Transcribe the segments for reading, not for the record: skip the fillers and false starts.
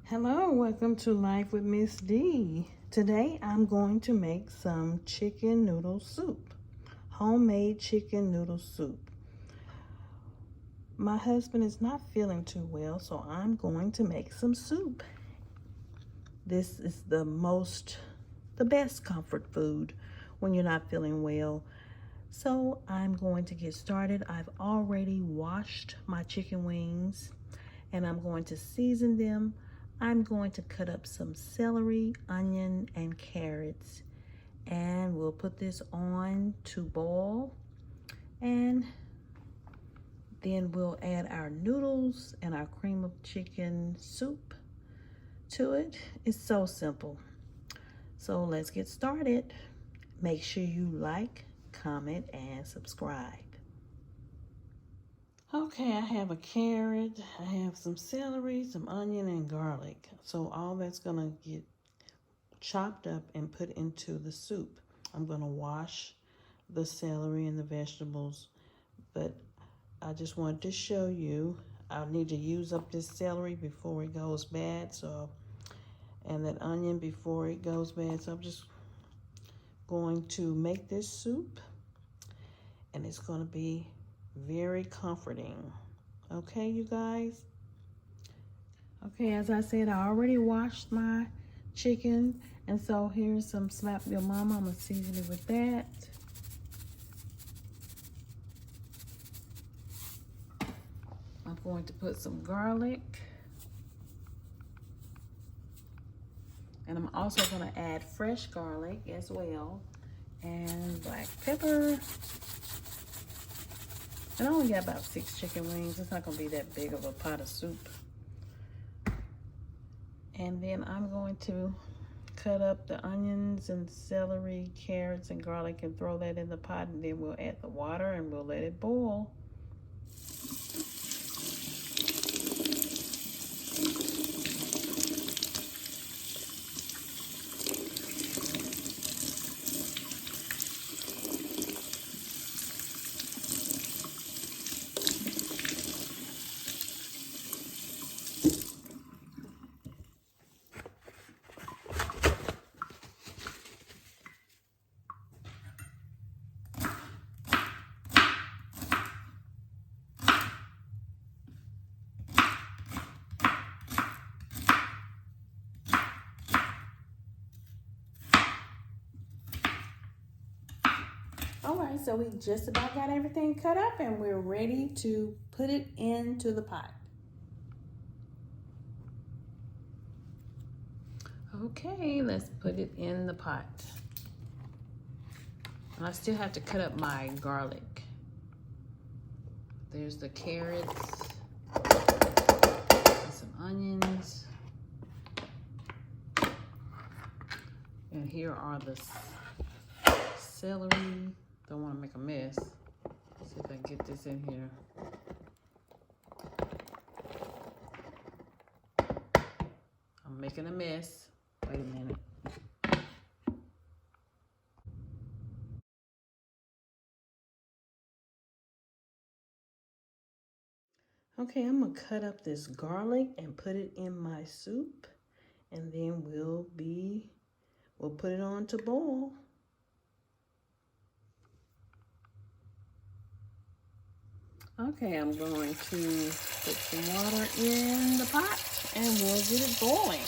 Hello, welcome to Life with Miss D. Today I'm going to make some chicken noodle soup, homemade chicken noodle soup. My husband is not feeling too well, so I'm going to make some soup. This is the best comfort food when you're not feeling well. So I'm going to get started. I've already washed my chicken wings and I'm going to season them. I'm going to cut up some celery, onion, and carrots. And we'll put this on to boil. And then we'll add our noodles and our cream of chicken soup to it. It's so simple. So let's get started. Make sure you like, comment, and subscribe. Okay, I have a carrot, I have some celery, some onion, and garlic. So all that's gonna get chopped up and put into the soup. I'm gonna wash the celery and the vegetables, but I just wanted to show you, I need to use up this celery before it goes bad, and that onion before it goes bad. So I'm just going to make this soup, and it's gonna be very comforting. Okay, you guys? Okay, as I said, I already washed my chicken, and so here's some Slap Your Mama. I'm gonna season it with that. I'm going to put some garlic, and I'm also gonna add fresh garlic as well, and black pepper. And I only got about 6 chicken wings. It's not gonna be that big of a pot of soup. And then I'm going to cut up the onions and celery, carrots, and garlic and throw that in the pot. And then we'll add the water and we'll let it boil. All right, so we just about got everything cut up and we're ready to put it into the pot. Okay, let's put it in the pot. And I still have to cut up my garlic. There's the carrots, and some onions. And here are the celery. Don't want to make a mess. Let's see if I can get this in here. I'm making a mess. Wait a minute. Okay, I'm gonna cut up this garlic and put it in my soup, and then we'll put it on to boil. Okay, I'm going to put some water in the pot and we'll get it boiling.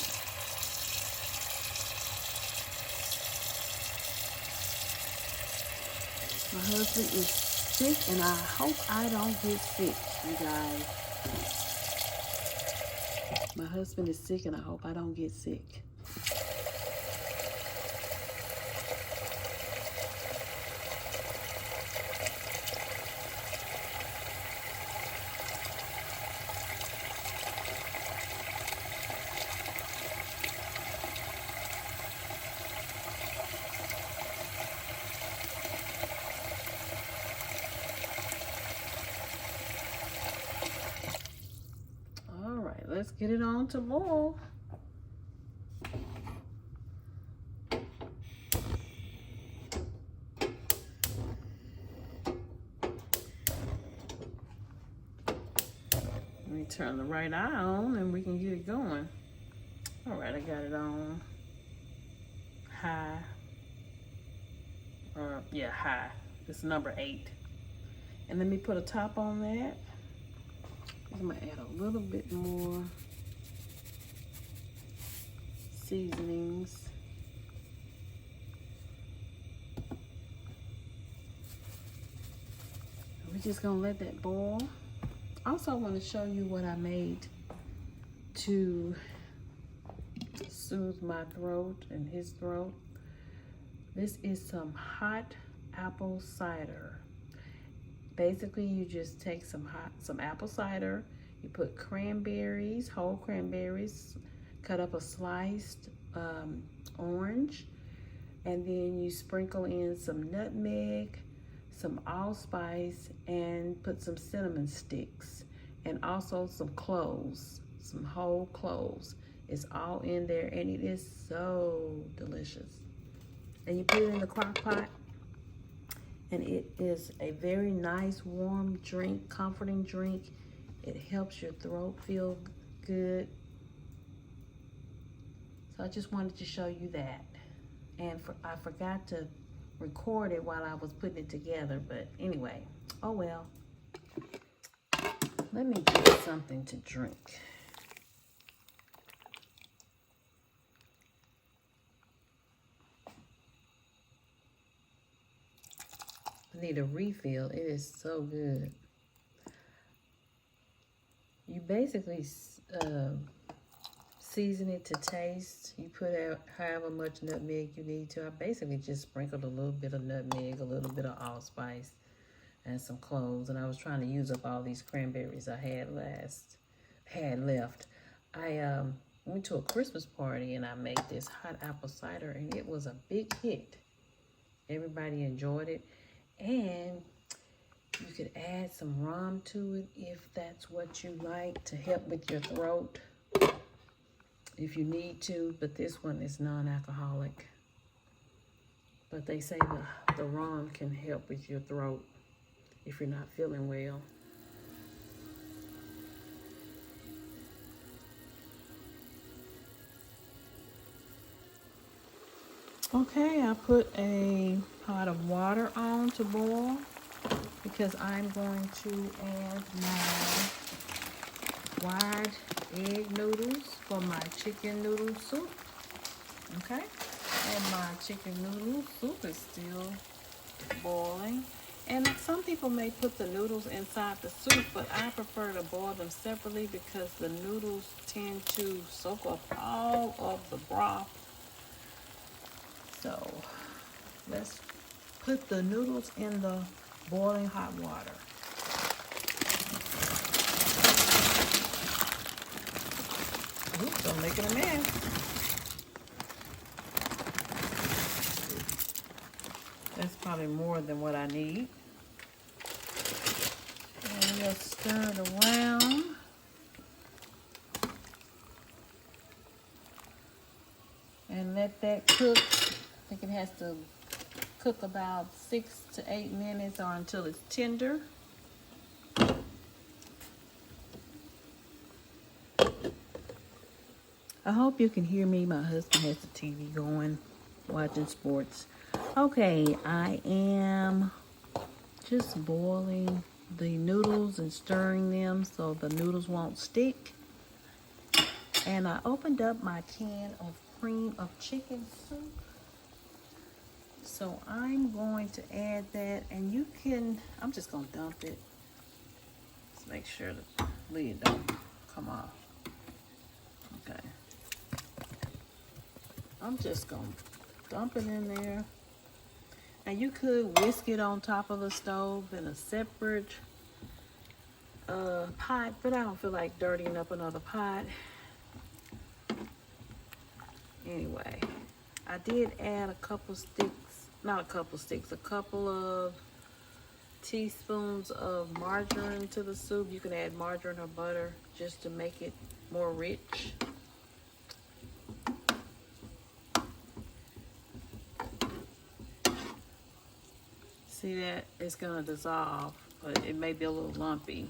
My husband is sick and I hope I don't get sick, you guys. My husband is sick and I hope I don't get sick. Let's get it on to boil. Let me turn the right eye on and we can get it going. All right, I got it on high. Yeah, high. It's number 8. And let me put a top on that. I'm gonna add a little bit more seasonings. We're just gonna let that boil. Also, I want to show you what I made to soothe my throat and his throat. This is some hot apple cider. Basically, you just take some apple cider, you put cranberries, whole cranberries, cut up a sliced orange, and then you sprinkle in some nutmeg, some allspice, and put some cinnamon sticks, and also some cloves, some whole cloves. It's all in there, and it is so delicious. And you put it in the crock pot, and it is a very nice warm drink, comforting drink. It helps your throat feel good. So I just wanted to show you that. And I forgot to record it while I was putting it together, but anyway, oh well. Let me get something to drink. I need a refill. It is so good. You basically season it to taste. You put out however much nutmeg you need to. I basically just sprinkled a little bit of nutmeg, a little bit of allspice, and some cloves. And I was trying to use up all these cranberries I had left. I went to a Christmas party and I made this hot apple cider, and it was a big hit. Everybody enjoyed it. And you could add some rum to it if that's what you like to help with your throat, if you need to, but this one is non-alcoholic. But they say the rum can help with your throat if you're not feeling well. Okay, I put a pot of water on to boil because I'm going to add my wide egg noodles for my chicken noodle soup. Okay, and my chicken noodle soup is still boiling. And some people may put the noodles inside the soup, but I prefer to boil them separately because the noodles tend to soak up all of the broth. So let's put the noodles in the boiling hot water. Oops, I'm making a mess. That's probably more than what I need. And we'll stir it around. And let that cook. I think it has to cook about 6 to 8 minutes or until it's tender. I hope you can hear me. My husband has the TV going, watching sports. Okay, I am just boiling the noodles and stirring them so the noodles won't stick. And I opened up my can of cream of chicken soup. So I'm going to add that, and you can, I'm just going to dump it. Let's make sure the lid don't come off. Okay. I'm just going to dump it in there. Now you could whisk it on top of the stove in a separate pot, but I don't feel like dirtying up another pot. Anyway, I did add a couple of teaspoons of margarine to the soup. You can add margarine or butter just to make it more rich. See that? It's gonna dissolve, but it may be a little lumpy.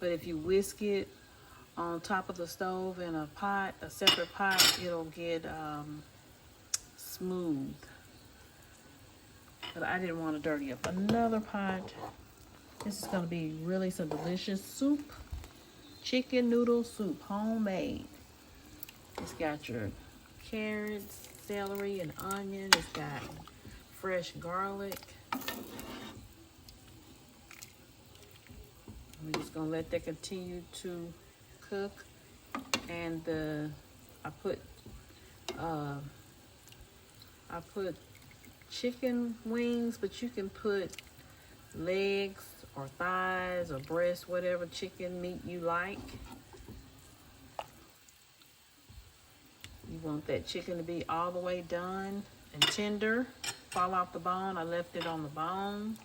But if you whisk it on top of the stove in a pot, a separate pot, it'll get smooth. But I didn't want to dirty up another pot. This is going to be really some delicious soup. Chicken noodle soup, homemade. It's got your carrots, celery, and onion. It's got fresh garlic. We're just gonna let that continue to cook. And I put chicken wings, but you can put legs or thighs or breast, whatever chicken meat you like. You want that chicken to be all the way done and tender. Fall off the bone. I left it on the bone.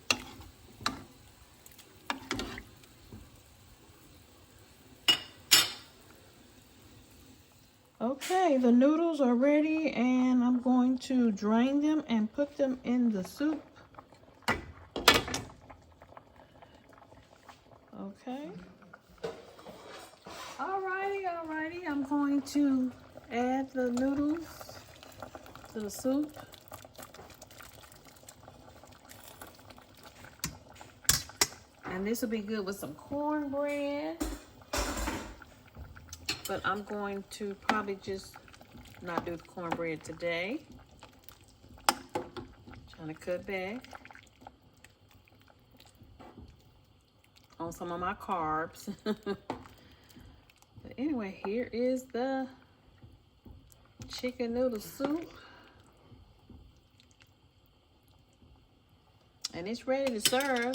Okay, the noodles are ready, and I'm going to drain them and put them in the soup. Okay. Alrighty. I'm going to add the noodles to the soup. And this will be good with some cornbread. But I'm going to probably just not do the cornbread today. Trying to cut back on some of my carbs. But anyway, here is the chicken noodle soup. And it's ready to serve.